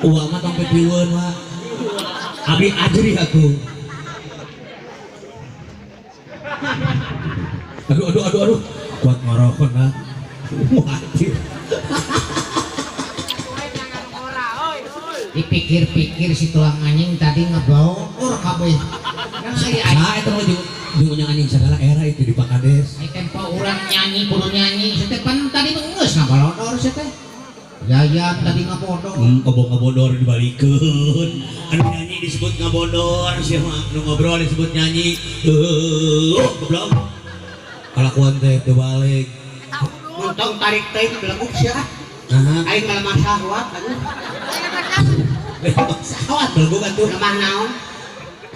Uang mah tong pipiweun mah. Abi ajri aku. Aduh. Kuat ngarokon nah. Mati. Dipikir-pikir si tulang anjing tadi ngeblokor kabeh. Nah, itu mah jeung anjing segala era itu di Pakades. Ai tempo urang nyanyi kudu nyanyi, setepan tadi mah geus ngabalodor sia teh. Yayan tadi ngabodor. Ngabodor dibalikeun. Anu nyanyi disebut ngabodor, sia mah nu ngobrol disebut nyanyi. Goblok. Kalakuan teh teu balik. Montong tarik teh beleguk sia. Aing malah masahwat atuh. Sahwat beleguk atuh. Lemah naon?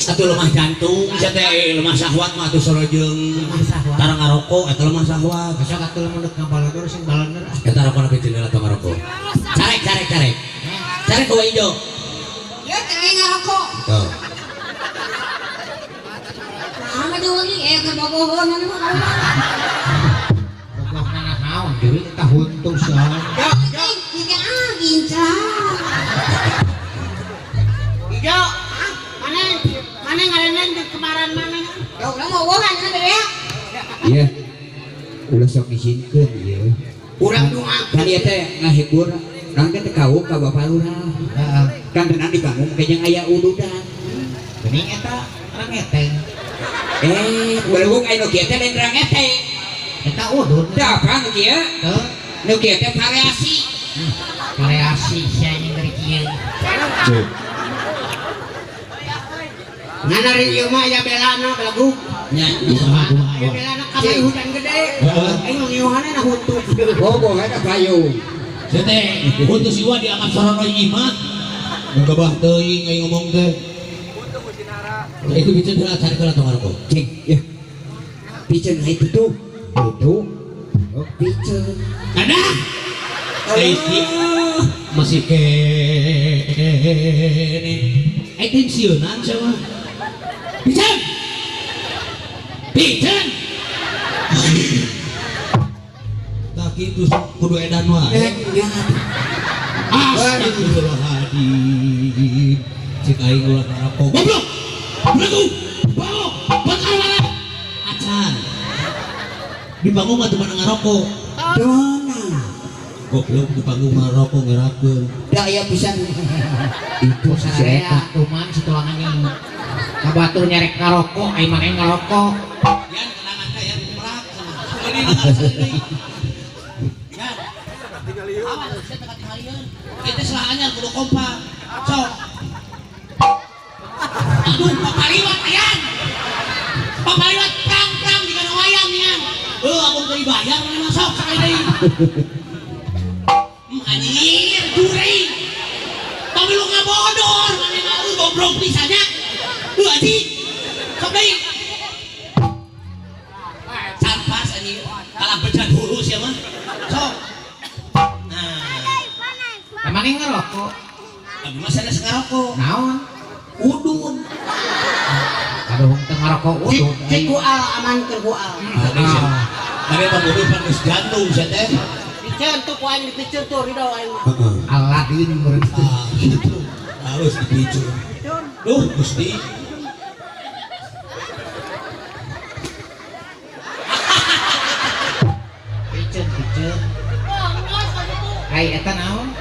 Atuh lemah jantung, sia teh lemah sahwat mah atuh sorojeung tara ngarokok eta lemah sahwat. Asa atuh lamun deuk ngabalodor sing balener. Eta rokona picin atau ngarokok. Carek. Carek ku ijo. Ya teh ngarokok. Tuh. Ama deui kebogohon anu mah. Goblok mana naon deui eta huntu sia. Ya gincang. Ijo, mana ngarenan di kemaran mana? Ya udah mau gohan cenah bebe. Iya. Ulah sok izinkeun ieu. Urang doa. Kan ieu teh ngahibur urang teh kawung ka Bapak Lurah. Heeh. Kan renang di kampung kayaknya aya ududan. Geuning eta urang eteng. Beleguk aya nu kieu teh lain urang eteng. Eta udud. Da apa nu kieu? Teu Nu kieu teh variasi. variasi sia nya dari kieu. Nana ri ieu mah aya belana belagu. Nya Aya belana kamari hutan gede. Aing ngeuhanna na huntu. Bogoh ada payung. sia teh huntu siwa diangkat sarana imat. Nu kabah teuing aing ngomong teh. Itu bicara heula cari heula tong ngarokok. Cing, ya. Piceun itu tuh. Itu. Oh, piceun. Ada. Isi masih kene. Itu sieunan sama. Piceun. Tak itu kudu edan wae. Astagfirullahaladzim. Cik aing ulah ngarokok. Goblok. Belagu. Bawa. Bakal mana? Acan. Di panggung mah teu pada ngarokok. Dona. Goblok di panggung mah ngarokok ngerakeun. Da aya pisan. Itu sararea tuman si tulang anjing. Kabatur nyarek ngarokok, ai mane ngarokok. Yan kenangan teh yan merak sama. Ini ngarokok. Yan. Awas saya teka tingalieun. Kita selahannya kudu kompak. Sok. Aduh, papaliwat ayan. Papaliwat prang di kana wayang yan. Abang teu dibayar mana masuk sakali deui. Anjir, juri. Tapi lu ngabodor, mana ngaru goblok pisannya. Anjing. Sok deui. Campas anjing. Kalah bejan dulu sia mah. Sok. Nah. Mane ngarokok. Abi mah sana ngarokok. Naon? Udun. Aduh, teu ngarokok udud. Cek kual aman ke kual. Ada pembunuh panas jantung sia teh. Piceun tuh ku aing dipiceun tuh ridho aing mah. Aladin meureun. Itu harus dipicu. Duh, Gusti. Piceun. Ai eta naon?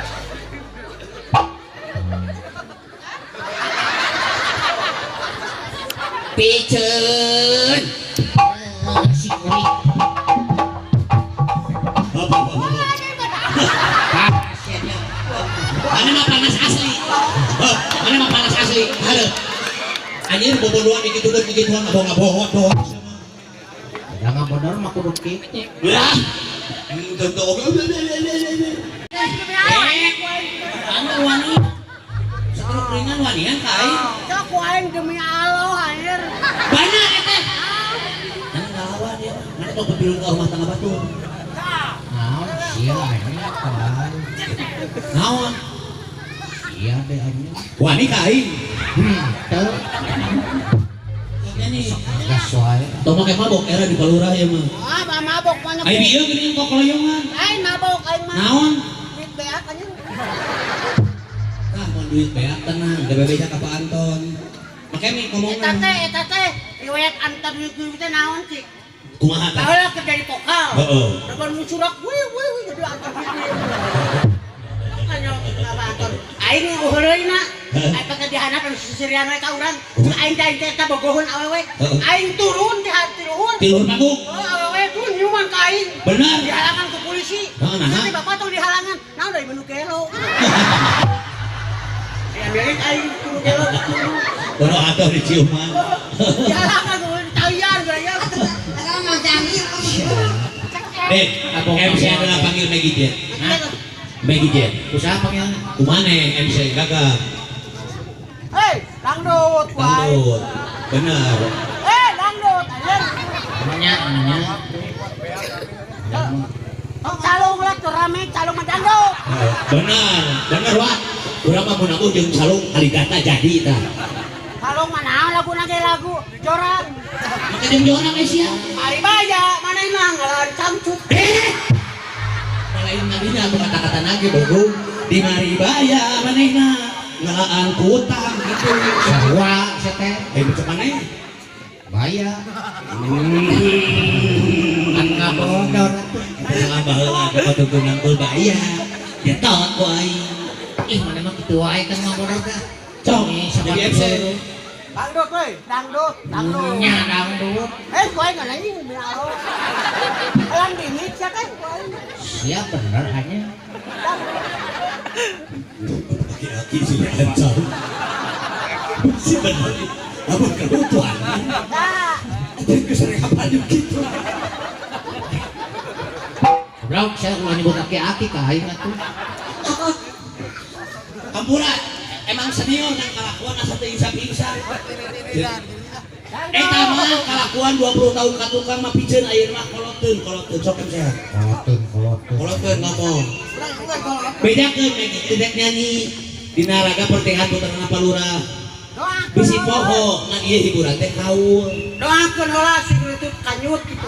Piceun. Si kuring. Mana mah panas asli. Mana mah panas asli. Halo. Anjir bobodoan digituan abong-abongot doang. Da ngabodor mah kudu kitu. Lah. Tentu. Anu wani. Satruk ringan wanian kai. Cok ku aing demi Allah anjir. Banyak eta. Kan ngalawan dia. Mana tong pepilun ka rumah tangga batu. Naon sia anjing kawan. Naon? Sia deh anjing. Wani kai. Teu Ini gas wae. tong make mabok era di Palurah ya mah. Ah, mah mabok banyak. Ai bieu geuning kok loyongan. Aing mabok aing mah. Naon? Di beak anjir. Nah, mun duit beak tenang, da bebeja ka Pak Anton. Make mi ngomongna. Eta teh riwayat antar duit teh naon sih? Kumaha tah? Kalau kerja di pokal. Heeh. Depan musurak, wih, jadi antar duit. Makanya apa antar? Aing uheureuna, aing pakai dihanap anu sisirian we ka urang. Aing teh eta bogohon awewe. Aing turun di hati luhur. Tilur panggung. Oh, awewe tuh nyuman ka aing. Benar. Dihalangan ke polisi. Nah. Nanti bapak tuh dihalangan. Nah udah menu gelo. Diambilin aing menu gelo. Baru atuh diciuman. Dihalangan tuh tayar gaya. Kalau mau janji, Dek, MC adalah panggil Maggie Jet. Maggie Jet. Usaha panggilnya. Kumane MC gagah. Hei, dangdut, wai. Tanggut. Benar. Dangdut, anjir. Namanya. Oh, calung lah tuh rame, calung mah dangdut. Benar Wak. Urang mah mun aku jeung salung aligata jadi tah. Calung mana lagu nage lagu joran. Maka jeung jorang ge sia. Mari baya, mana mah ngalan camcut. Lain nadinya aku kata-kata nage bogo. Di Maribaya manehna ngalaan kutang gitu. Sarua seteh. Macam mana ya? Baya. Kan ngabodor atuh. Tengah baheula ada patutunan baya. Ya taot ku aing. Ih, mana mah kitu wae kan ngabodor teh. Cok, Ih, jadi sabar MC. dulu. Dangdut, weh, dangdut. Nya dangdut. Gue nggak nanya biaro. Alang dimit ya kan, gue. Siap bener hanya. Aki-aki sudah hancur. Si benar. Abang kebutuhan. Nah, Ada kesering apa gitu. Bro, saya ulah nyebut aki-aki ka aing atuh. Kampuran, emang senior yang kalakuan asa teu insap-insap. Eta mah kalakuan 20 tahun ka tukang mah piceun ayeuna mah koloteun sok sehat. Koloteun ngomong. Bedakeun Maggie tidak nyanyi dina raga pertengahan puteran palura. Bisi poho ngan ieu hiburan teh kaul. doakeun heula si itu kanyut gitu.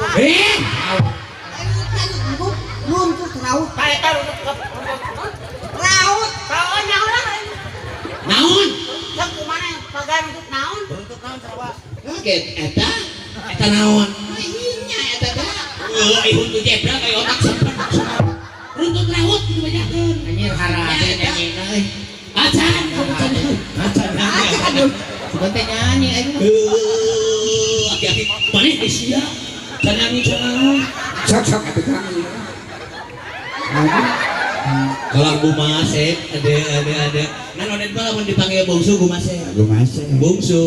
belum tuh raut, Kayak taruh raut. kawannya orang. Naon? Yang kumana pagar untuk naon? Untuk naon sawa. Kaget eta naon? Nya eta teh. Ihun tu jebra kayak otak sempet. Runtut laut gitu banyakeun. Anjir harade nyanyina euy. Acan. Sugan teh nyanyi aing mah. Aki-aki maneh geus sia. Can nyanyi naon? Sok atuh kami. Kalau Gumasep, ada. Nah, nodet malah mau dipanggil bungsu Gumasep. Lu masih. Bungsu.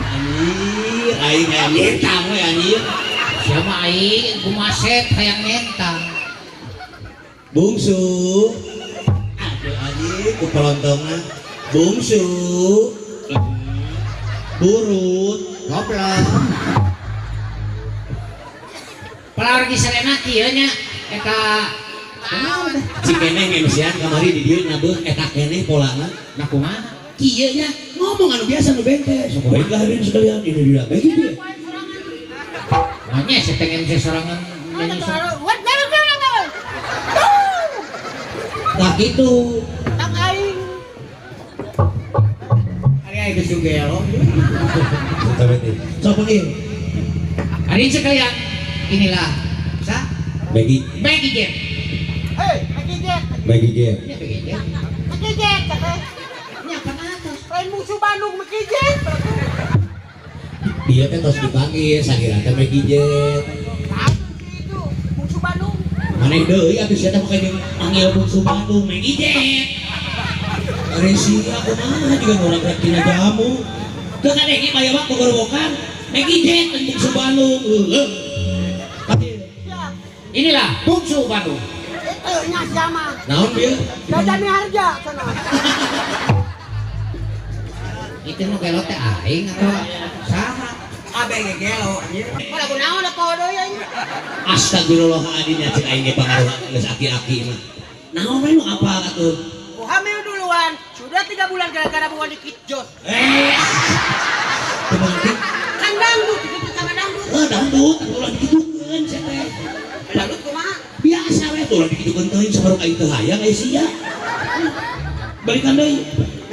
Anjir, aing nyentang we anjir. Siapa aing kumaset hayang nentang. Bungsu. Aduh anjir, ku pelontongan. Bungsu. Burut. Goblok. Palargi serena kieu nya eta Si keneh ngemsian kamari di dieu nabeuh eta keneh polana. nah kumaha? Kieu nya ngomong anu biasa nu bente. Sok baiklah hadirin sekalian ini dia. Baik dia. Manya setengen sesorangan nyanyi What bener. Nah gitu. Tak aing. Ari aya geus gelo. Sok panggil. Hadirin sekalian, inilah sa Bagi Maggie Jet. Hei, makijet. bagi dia. Ini Maggie Jet. Makijet katanya. Nya kan atas. Lain musuh Bandung makijet. Dia kan terus dipanggil, sakira teh Maggie Jet. Itu musuh Bandung. Maneh deui atuh sia teh make jeung panggil bungsu Bandung Maggie Jet. Ari sia kumaha juga urang rek tina jamu. Teu kadenge bae waktu gorowokan Maggie Jet dan bungsu Bandung. Ya, Inilah bungsu Bandung. itu nya sama. Naon dia? Dadani harga sana. Itu nu gelo teh aing atau saha? Abe gelo anjir. Kalau kunaon da kodo ya ini. Astagfirullahaladzim ya cek aing ge pangaruh geus aki-aki mah. Naon we nu apa atuh? Ku hamil duluan. Sudah 3 bulan gara-gara bukan dikit jos. Kebanting. Kan dangdut dikit sama dangdut. Dangdut ulah dikitukeun sia teh. Dangdut kumaha? Biasa we tuh ulah dikitukeun teuing sabaruk aing teu hayang aya sia. balikan deui.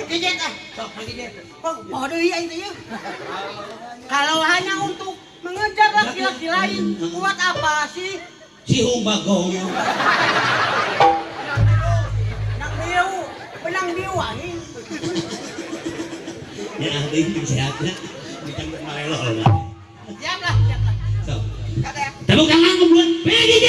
Kejet ah. Sok kejet. Oh deui aing teh. Kalau hanya untuk mengejar laki-laki lain, buat apa sih? Si Hung Bagong. Benang diu angin. Ya ahli sehatnya ditambah malelo. Siap lah. So. Kata ya. Tepuk tangan kumpulan PJJ.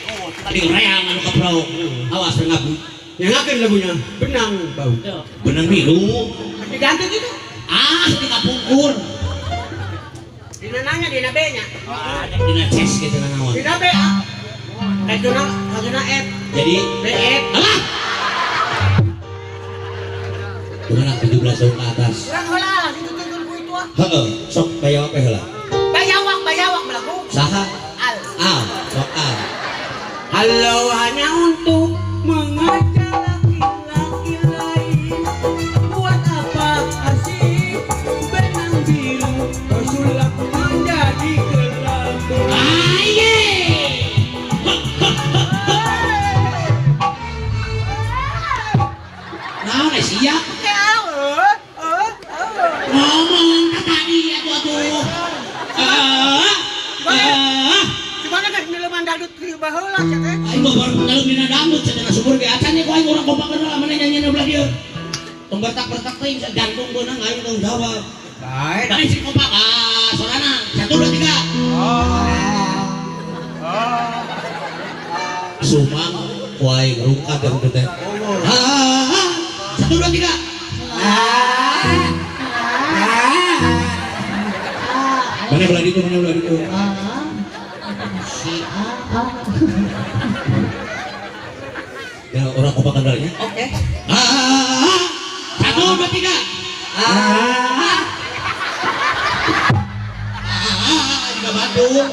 Oh, tadi rayang anu kaprau. Awas ngabu. Nyangakeun lagunya Benang Bau. Benang biru. Diganti gitu. Tinggal pungkur. Dina nanya dina B-nya. Dina ces gitu naon. Dina B. Kaduna F. Jadi BF. alah. Dengan 17 tahun ke atas. Urang heula lah ditutulkeun ku itu ah. Heeh, sok bayawak we heula. Bayawak melaku. Saha? Al. Sok al. Halo hanya untuk mengejar laki-laki lain. Buat apa asik benang biru bersulap menjadi kelambu. Aye. Naon siap? Ngomong tadi atuh. Gimana kan miluman dangdut di baheula cek teh. Aing babar dalam dina dangdut cenah subur ge acan nya ku aing urang kompakeun lah mana nyanyian belah dieu. Tong bertak-bertak teuing jantung beunang aing tong jawab. Bae. Bari si kompak sorana 1 2 3. Sumang ku aing rungkat yang teh. 1 2 3. Mana belah ditu? Ya orang kompakan dalanya. Oke. 1 2 3. Juga Bandung.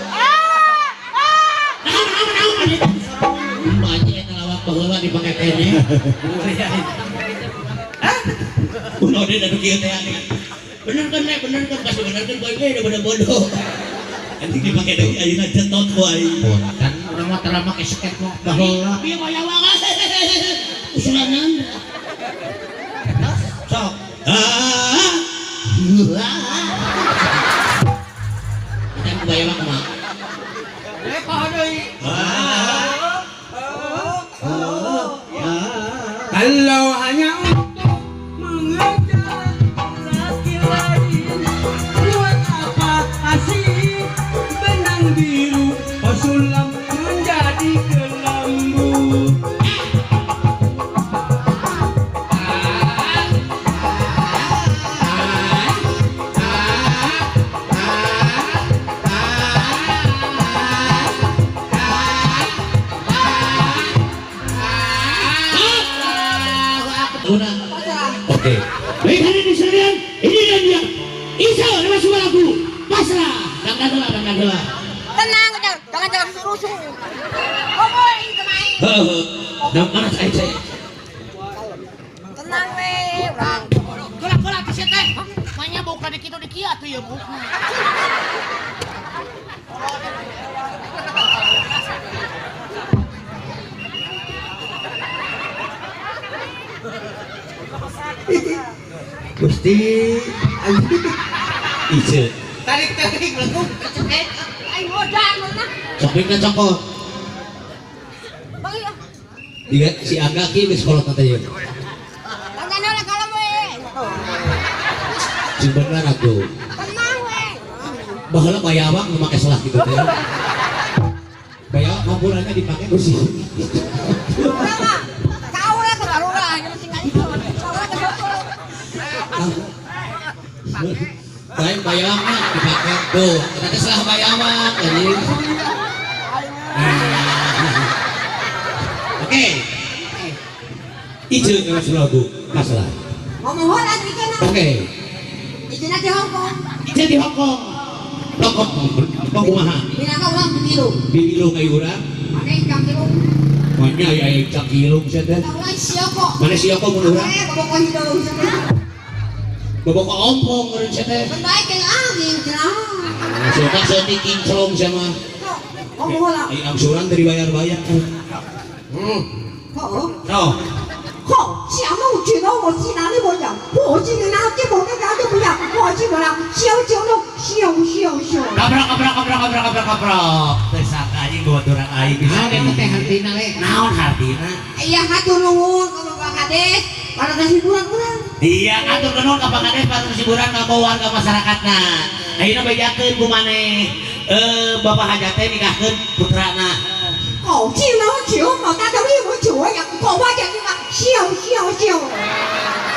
Banyak yang ngelawak baheula dipake kene. Kuno dia anu kieu teh ane. Bener kan pasti bener kan boy ge udah bodoh. Nanti dipake deui ayeuna cetot ku aing. Kan urang mah tara make skateboard baheula. Ieu bayawak. Usulanan. Sok. Kita ku bayawak mah. Kalau hanya untuk mengejar laki lain, buat apa asik benang biru sulap menjadi kelambu. Oke. Baik hadirin sekalian, ini dia. Isa nama semua lagu. Pasrah. Dangdang heula. Tenang, jangan rusuh. Boy, kemain. Nam mana saya. Tenang we, urang. Gerak ke situ teh. Manya bau ka dikitu di kieu atuh ya, Bu. Gusti Ice. Tarik melengkung keceket. Aing godan mana? Coping dan cokot. Bagi ya. Diga si Angga ki geus kolot teh ieu. Tangana lah kalau we. Sebenarnya atuh. Tenang we. Baheula bayawak nu make selah kitu teh. Bayawak hampurannya dipake ku si. Urang mah. Kau lah terlalu lah, jangan tinggal itu. Soalnya kesel. Baik bayawak mah dipake tuh. Kita selah bayawak anjing. Oke. Ice nama lagu masalah. Ngomong hola di kana. Oke. Di Cina di Hong Kong. Ice di Hong Kong. Tokok kumaha? Minangka urang bibiru. Bibilu kayu urang. Mana yang biru? Mana ya yang cakilung sia teh? Tahu lah siapa? Mana siapa mun urang? Bapak hidung sana. Bawa ompong meureun sia teh. Baik yang angin cenah. Suka seuntik kinclong sama. Ngomong hola. Ai angsuran dari bayar-bayar ku. Kok? No. 好，想弄知道我去哪里我讲，我去你哪这么个家就不要，我去不了，小小弄，小。Kaprok. Teu saka anjing bawa turang aing bisa. Ah, itu teh hartina we. Naon hartina? Iya hatur nuhun ka Bapak Kades, para hiburan urang. Iya, atur nuhun ka Pak Kades para hiburan ka warga masyarakatna. Ayeuna bejakeun ku maneh. Bapak hajat teh nikahkeun putrana. 好，进了酒，好大的一壶酒呀，我花讲这个笑。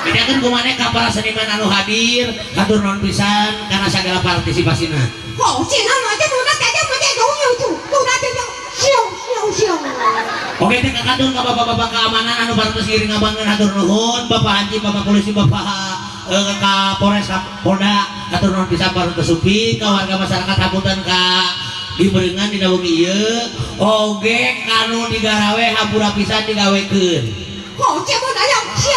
Bedakeun ku maneh ka para seniman anu hadir, hatur nuhun pisan karena segala partisipasina. 好，进了我这不那大家不在都有酒，都那这个笑。 Oke, teh kakadun ka bapak-bapak keamanan anu parantos ngiring ngabangun hatur nuhun, Bapak Haji, Bapak Polisi, Bapak Kapolres, Kapolda, hatur nuhun pisan parantos suping ka warga masyarakat hapunten ka dibeureungan dina wengi ieu. Oge kanu digarawe hampura pisan digawekeun. 好，这不那样笑。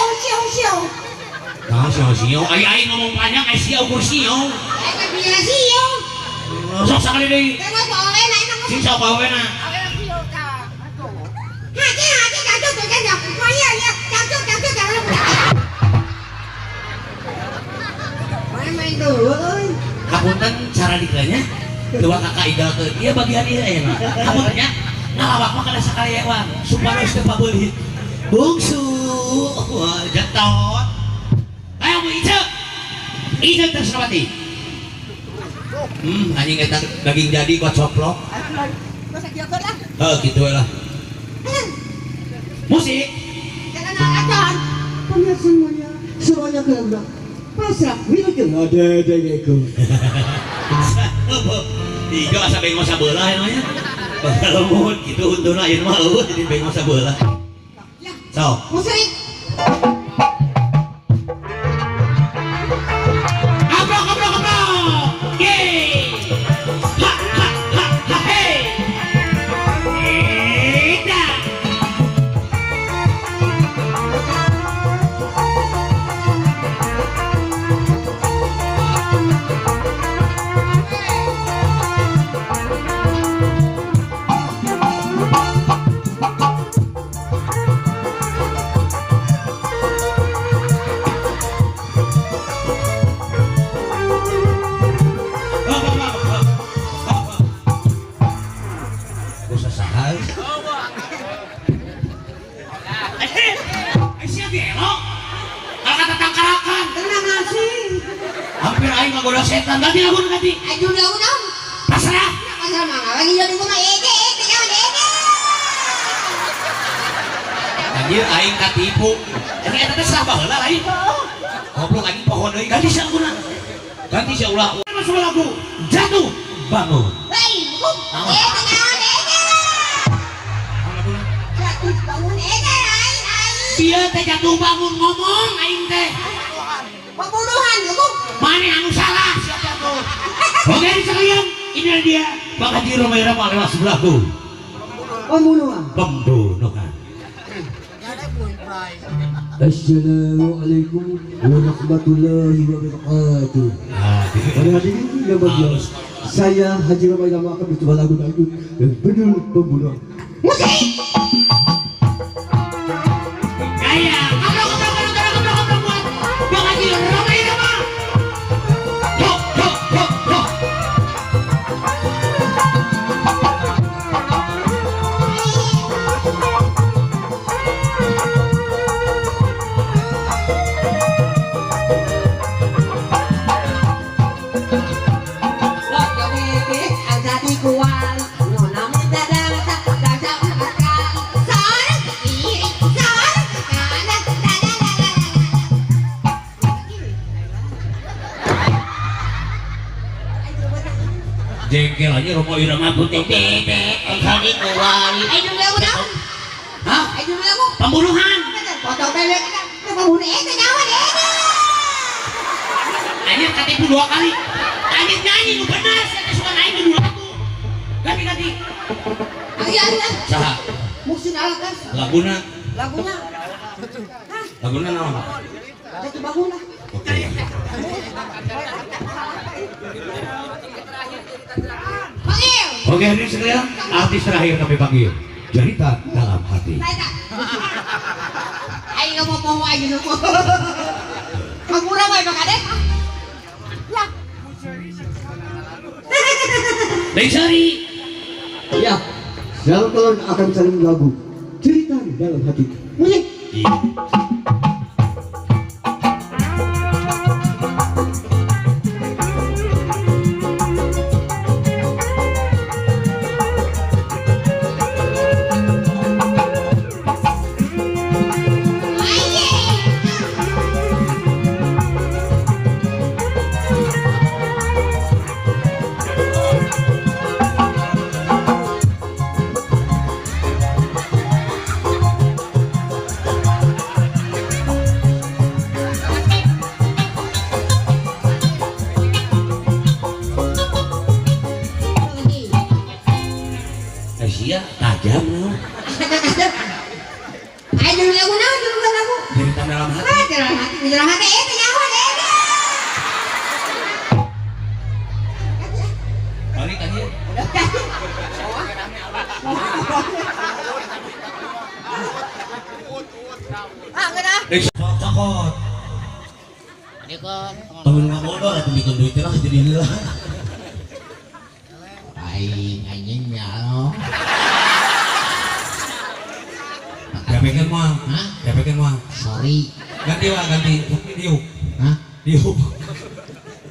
Nah, sio-sio, ai ngomong panjang, ai sia ukur sio. Ada biasa sio. Sok sakali deui. Tengok boleh naik nama. Sing sok bawena. Hati jatuh tuh kan ya. Oh iya jatuh jangan. Main dulu euy. Hapunten cara dikelanya. Dua kakak idol ke dia bagian ieu aya mah. Hapuntennya ngalawak mah kada sakali ewang. Supados teu pabeulit. Bungsu. Wah, jetot. Ayo Bu Ice Tresnawati. Anjing eta daging jadi kocoplok. Masa kieu lah. Gitu we lah. Musik. Jangan acan. Semuanya keluar. Pasrah, minum ada gitu. Ijo asa bengos sabelah emangnya. Kalau mohon gitu untuna ieu mah eueuh jadi bengos sabelah. So. Musik. Goda setan ganti lagu ganti. Aduh daun. Pasrah. Pasrah mana lagi jadi rumah ege jangan ege. Anjir aing katipu. Ini eta teh sah baheula lain. Goblok anjing pohon deui ganti sia laguna. Ganti sia ulah. Masuk lagu jatuh bangun. Hei, bukum. Jangan ege. Jatuh bangun ege lain. Dia teh jatuh bangun ngomong aing teh. Pembunuhan bukum. Mana anu salah siapa tuh? Oke sekalian, ini dia Pak Haji Romaira Pak lewat sebelahku. Pembunuhan. Assalamualaikum warahmatullahi wabarakatuh. Pada hari ini yang bahagia, saya Haji Romaira akan mencoba lagu-lagu yang benar pembunuhan. Musik. Gaya, kamu buat Pak Haji Romaira mah. Jengkel aja Romo Irama putih bebek kali kuali. Ayo dulu dong. Hah? Ayo dulu. Pembunuhan. Foto bebek kan. Pembunuh itu nyawa deh. Anjir katipu 2 kali. Anjir nyanyi nu bener, saya suka naik dulu lagu. Ganti. Ayo. Saha? Musim alakan. Lagunya naon? Jatuh bangun lah. Oke. Panggil. Oke, ini sekalian artis terakhir kami panggil. Cerita dalam hati. Baik. Ayo mau poho aja dulu. Kamu ramai Pak Kades? Ya. Desari. Ya, sekarang kalian akan saling lagu cerita di dalam hati. Musik. Asia tajam loh. Ayo dulu lagu naon dulu lagu. Cerita dalam hati. Dalam hati itu nyawa deh. Balik aja. Cokot. Dikon. Temen nggak bodoh atau bikin duit lah jadi lah. Aing anjing ya lo. Gapekan mah. Hah? Gapekan mah. Sorry. Ganti lah ganti. Diuk. Hah? Diuk.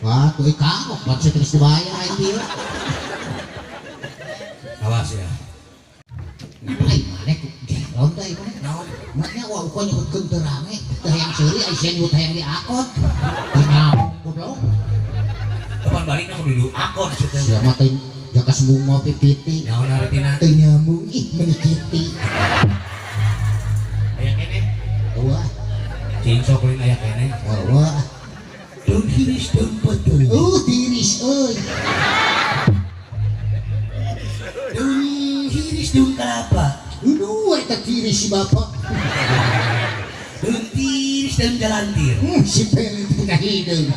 Wah, tuh kagok buat terus dibayar aing dia. Awas ya. Ai mana ku gelon teh mana. Naon? Maknya wah uko nyebutkeun teu rame, teh yang seuri ai sieun nyebut hayang diakot. Kenal goblok. Kapan balik nak dulu? Akor cerita. Sia mah teh jaka sembung mau pipiti. Naon artina? Teu nyambung ih menikiti. Aya kene. Wah, Cing sok lain aya kene. wah. Daun hiris daun betul. Tiris euy. Daun hiris daun kelapa. Duh, eta tiris si bapak. Daun tiris daun jalantir. Si pele tina hideung.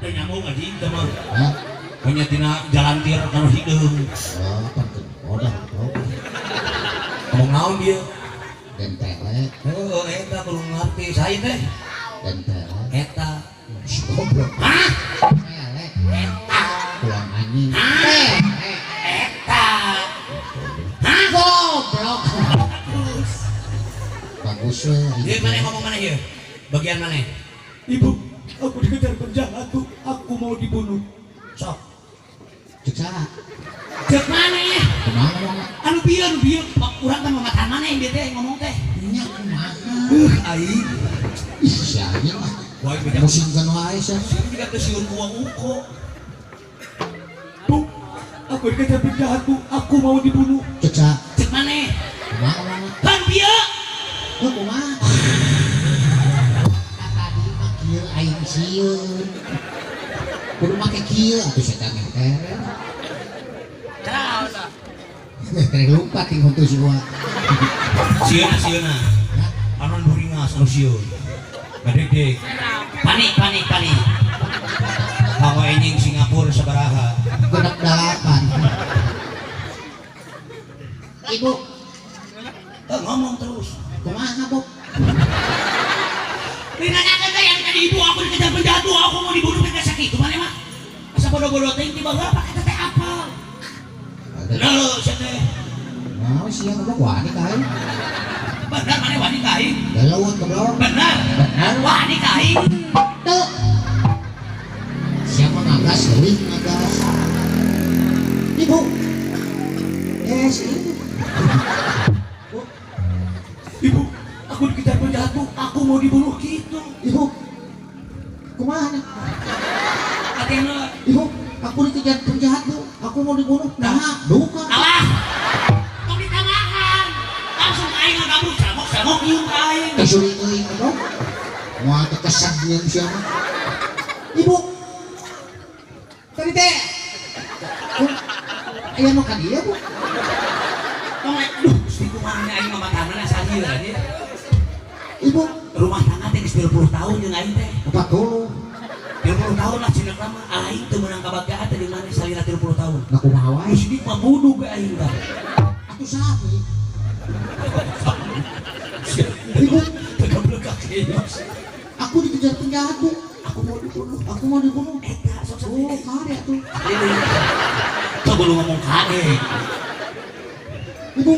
Teu nyambung anjing teh mah. Hah? Nya tina jalantir kana hideung. Oh, pantun. Odah, bro. Ngomong naon dia? Dan tele, Oh, eta kudu ngarti saya teh. dan tele. Eta. Si goblok. Hah? Tele. Eta. Pulang anjing. Tele. Eta. Hah? Goblok. Terus. Bagus we. Dia mana ngomong mana ya? Bagian mana? Ibu, aku dikejar penjahat tuh. Aku mau dibunuh. Sok. Ceksa. Cek mana ya? Kumaha ngomong? Anu bieu. Urang kan mamatan mana yang dia teh ngomong teh? Nya kumaha? Aing. Ih, si anjing mah. Wah, beda. Musingkeun wae sia. Sing juga teh siun uang uko. Bu, aku dikejar penjahat bu. Aku mau dibunuh. Ceksa. Cek mana? Kumaha ngomong? Kan bieu. Oh, kumaha? Tadi mah kieu aing sieun. Kudu make kieu atuh setan ngeter. Terus lupa tinggal tuh semua. Sieuna. Anon buringas anu sieun. Gadeg. Panik. Hawa enjing Singapura sabaraha. Genep 8. Ibu, Ngomong terus. kumaha bu? Dinanyakan teh yang tadi ibu aku dikejar penjahat tuh, aku mau dibunuh pakai sakit. Mana mah? Asa bodoh-bodoh teh tiba heula pakai teh apa? Lalu teh. Nah, siang udah wani kain. Benar mana wani kain? Galauan goblok. Benar wani kain. Tuh. Siapa ngagas leuwih ngagas. Ibu. Si ibu. Ibu, aku dikejar penjahat bu. Aku mau dibunuh gitu. Ibu. Kumaha nih? Atina Ibu, aku dikejar penjahat bu. Aku mau dibunuh. Nah, duka. alah. Tong ditamahan. Langsung aing ngabur samok nyium aing. Kesuri euy goblok. Moal teh kesan jeung siapa? Ibu. Tadi teh. Aya nu ka dieu bu. Tong duh, si kumaha aing mah matanana salira dia. Ibu, Rumah tangga teh geus 30 tahun jeung aing teh. 40. 30 tahun lah cina lama aing teu meunang kabagjaan teh di mana salira 30 tahun. Nah kumaha wae? Geus dik mah bunuh ge aing tah. Atuh sapi. Aku dikejar penjahat Bu. Aku mau dibunuh. Eta sok Oh, kare tuh. coba lu ngomong kade. Ibu,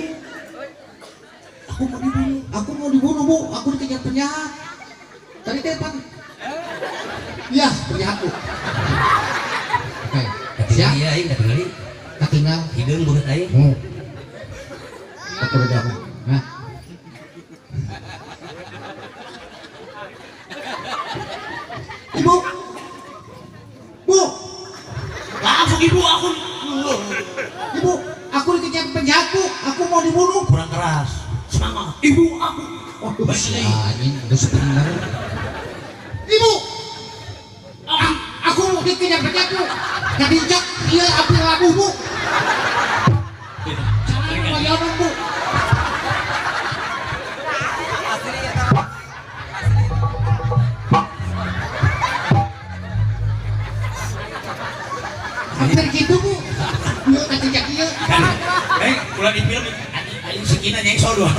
aku mau dibunuh Bu, aku dikejar penjahat. Tadi telepon. Iya, penjahat Bu. Oke, siap. Iya, iya, nggak tinggalin. Ketinggal. Hidung bukan aja. Aku udah jago. Nah. Ibu, Bu, Langsung ibu aku. Ibu, aku dikejar penjahat Bu, aku mau dibunuh. Kurang keras. Semangat. Ibu aku. Waduh, anjing, udah sebentar. Ibu, aku dikejar penjahat Bu. Kadijak, iya api labu Bu. Jangan melayani Bu. Hampir gitu Bu. Iya kadijak iya. Kan, ulah di film. Aing sekina yang sodo.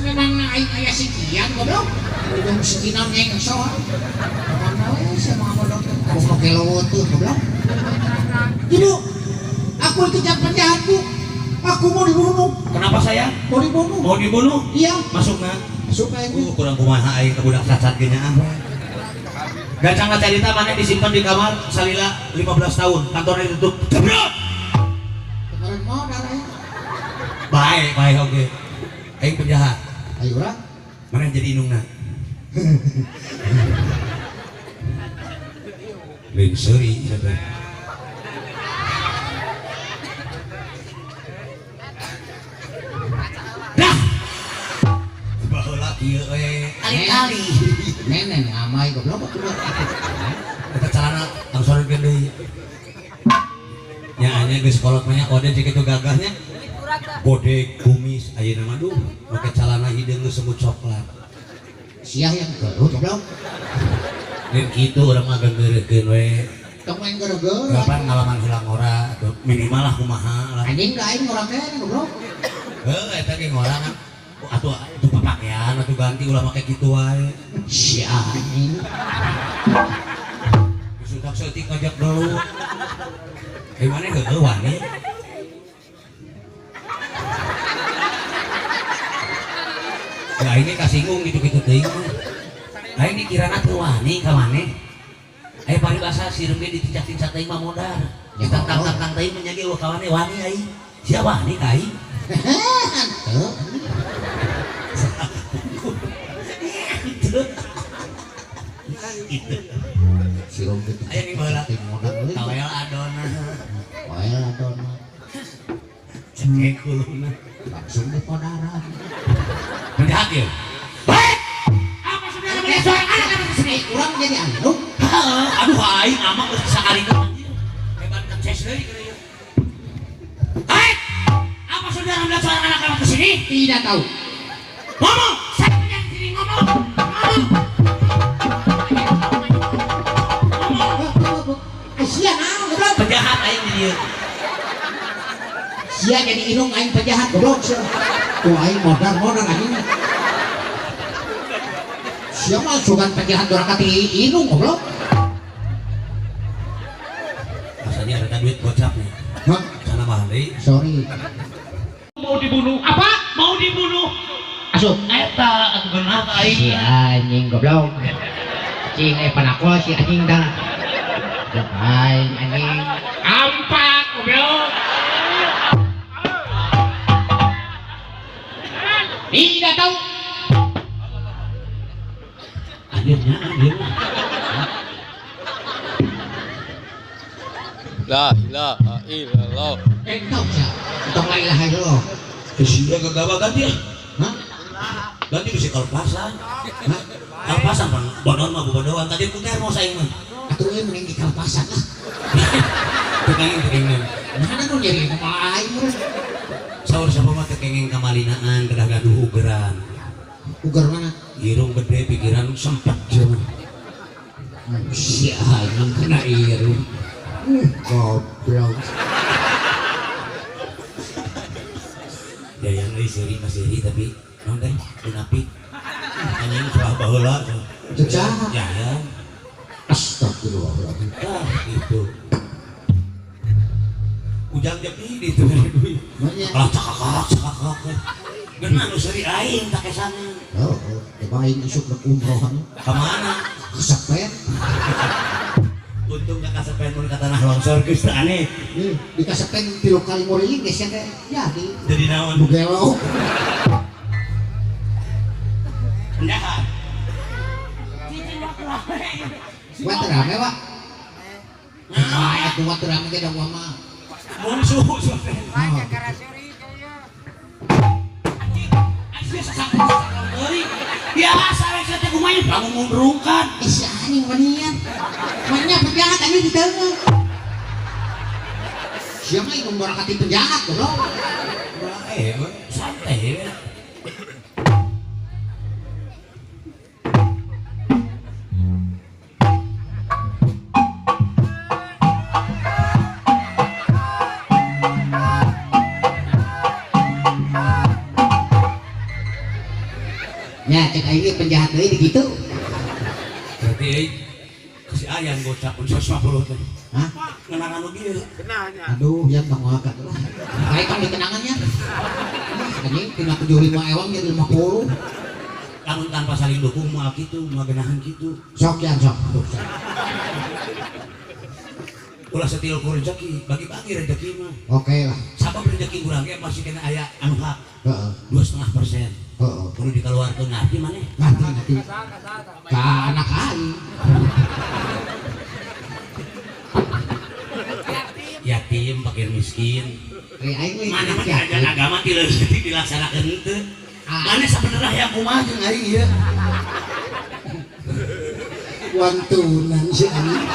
Memang aing aya sekian goblok. Udah sekian nyengso. Mana we sama goblok. Aku pakai leweuteun goblok. Ibu, aku dikejar penjahat Bu. Aku mau dibunuh. Kenapa saya? Mau dibunuh. Mau dibunuh? Iya. Masuk na. Supaya Bu. Kurang kumaha aing ke budak cacat gini ah. Gacang cerita mana disimpan di kamar salila 15 tahun. Kantornya ditutup. Jebrot. Kemarin mau darahnya. Baik, baik oke. Aing penjahat. Ayo urang. Mana jadi indungna? Lain seuri siapa? Dah. Baheula kieu we. Kali-kali. Nenek amai goblok atuh. Kita celana langsung gede. Nya anya geus kolot mah nya ode cek itu gagahnya. Godek kumis ayeuna mah duh make celana hideung geus semut coklat. Siah yang gerut goblok. Lain kitu urang mah geureurkeun we. Tong main gara-gara. Kapan ngalaman hilang ora atuh minimal lah kumaha lah. Anjing da aing urang teh goblok. Eta ge ngorang atuh papakaian atuh ganti ulah make kitu wae. Siah anjing. Sudah seutik ngajak dulu. Gimana heueuh wani? Ya ini kasinggung gitu-gitu teuing. Aing dikirana teu wani ka maneh. Aya paribasa sireum ge diticak-ticak teuing mah modar. Ditantang-tantang teuing menyage ulah ka wani aing. Sia wani ka aing. Tuh. Itu. Sirom gitu. Aya nih baheula. Modal euy. Tawel adona. Wael adona. Cekek kuluna. Langsung dipodaran. Penjahat ya? Baik! Apa sudah namanya seorang anak apa kesini? Kurang jadi anu. Aduh aing amak geus sakali teh anjir. Hebat kan ces deui kira ieu. Baik! Apa sudah namanya seorang anak apa kesini? Tidak tahu. Ngomong! Saya yang sini ngomong! Ngomong! Sia naon goblok. Penjahat aing di dieu. Sia jadi inung aing penjahat goblok sia. Tuh aing modar anjing. Sia mah sugan penjahat urang kati inung goblok. Rasanya ada duit gocap nih. Hah? Sana mah deui. Sorry. Mau dibunuh. Apa? Mau dibunuh. Asup. Eta atuh geunah ka aing. Si anjing goblok. Cing panakwa si anjing dah. Aing anjing. Ampak goblok. Tidak tahu. Akhirnya. La ilaha illallah. Entong sia. Entong la ilaha illallah. Sia gagawa ganti ya. Hah? Ganti bisa kalpasan. Hah? Kalpasan kan bodon mah bodohan tadi ku termos aing mah. Atuh ieu mending dikalpasan lah. Kenging. Mana nu jadi kepala aing meureun. Saur siapa mah kenging kamalinaan kedah gaduh ugeran. Ugar mana? Irung gede pikiran sempet jeung. Si anjing kena irung. Goblok. Ya yang euy seuri mah seuri tapi Nanti dinapi. Anjing salah baheula. Cecah. Ya ya. Astagfirullahaladzim. Nah, gitu. Ujang jadi itu duit. Banyak. Kalau cakak. Geuna nu seuri aing tak kesana. Oh, kebain isuk nak umrohan. Ka mana? Kesepen. Untung gak kasepen mun ka tanah longsor geus teu aneh. Nih, di kasepen 3 kali moriling geus ya teh. Jadi Jadi naon? bugelo. Penjahat. Buat rame, Pak. Ah, atuh buat rame ge da gua mah. Mun suhu. Biasa we teh kumaha bangun mundrungkan. Si anjing manian. Mana penjahat anjing di tengah. Siapa yang membarakati penjahat, goblok? Santai we. Ya, cek aing penjahat deui gitu. Berarti si ayam gocap pun 150 teh. Hah? Ngenangan nu dieu. Aduh, ya panguakan lah. Baik kan dikenangannya. Anjing tina 75 ewang jadi 50. Lamun tanpa saling dukung moal kitu, moal genahan kitu. Sok ya, sok. Tuh, sok. Ulah setil ku rezeki, bagi-bagi rezeki mah. Oke lah. Sabab rezeki urang ge masih kena aya anu hak Heeh. 2,5%. Heeh. Kudu dikeluarkeun nanti maneh. Nanti. Ka anak aing. Yatim, fakir miskin. Aing we Mana mah yatim. ajaran agama dilaksanakeun teu. Mana sabenerna yang kumaha jeung aing ieu? Wantunan si anjing.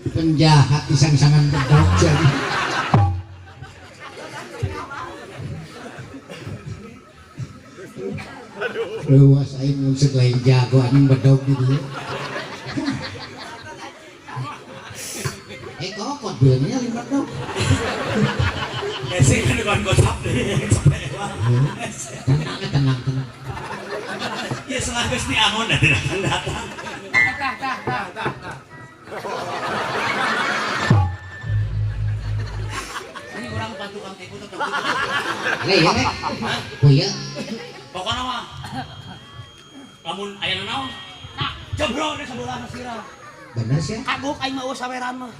Penjahat disang-sangan bedog jadi. Luas aing ngusut lain jago anjing bedog di dieu. Kokot beunnya 5 bedog. Ese kan kon gocap deui. Tenang. Ya setengah geus diangon da teu datang. Ini urang patukang teh tetep. Le ya teh. Kuya. Pokona mah lamun aya naon? Nah, jebro di sebelah sirah. Bener sih. Kagok aing mah saweran mah.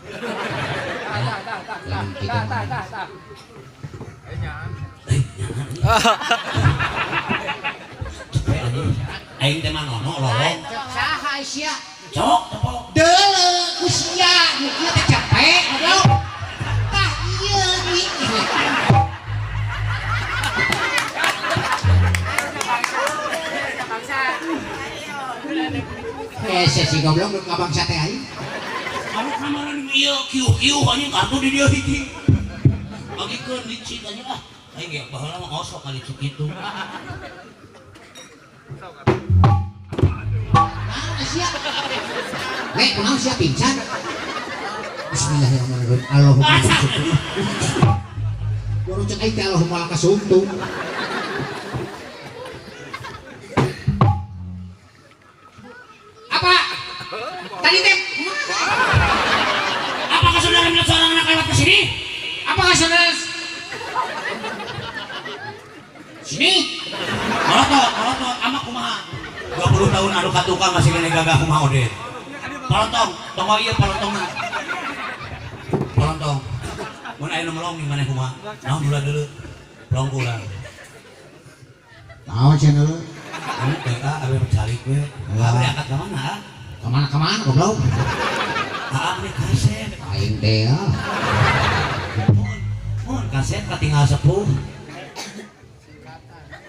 Aing teh mah nono lolong. Saha sia? Cok, cepok. Deuleu usia nu kieu teh capek goblok. Tah ieu nih. Si goblok nu kabangsa teh aing. Anu kamaran ieu kieu-kieu anjing kartu di dieu hiji. Bagikeun licik anjing ah. Aing ge baheula mah osok ka licik kitu. Sia. Nek kunaon sia pingsan? Bismillahirrahmanirrahim. Allahumma syukur. Baru cek aing teh Allahumma lakasumtu. Apa? Tadi teh Apakah saudara melihat seorang anak lewat ke sini? apakah saudara sini? Malotot, amak kumaha. 20 tahun anu katukang masih kena gagah kumaha ode. Palotong, tong ieu palotongna. Palotong. Mun aya nu melong ning maneh kumaha? Naon ulah deuleu. Pelong kula. Naon cenah lu? Anu teh awe mencalik we. Awe angkat ka mana? Kemana goblok? Awe kaset. Aing teh Mun kaset katinggal sepuh.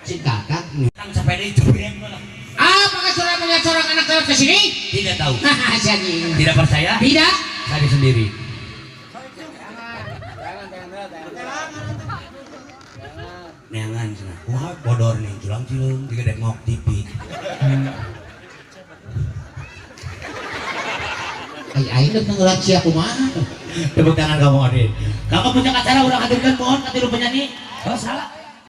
singkatan. Tang sepeda itu mah. Apakah saudara melihat seorang anak lewat ke sini? Tidak tahu. Jadi Tidak percaya? tidak. Saya sendiri. Neangan cenah. Wah, bodor nih, culang-culung digedek ngok TV. Aing udah ngeulang sia kumaha. Tepuk tangan kamu, Adin. Kamu punya acara urang hadirkan pohon katilu penyanyi. Oh salah.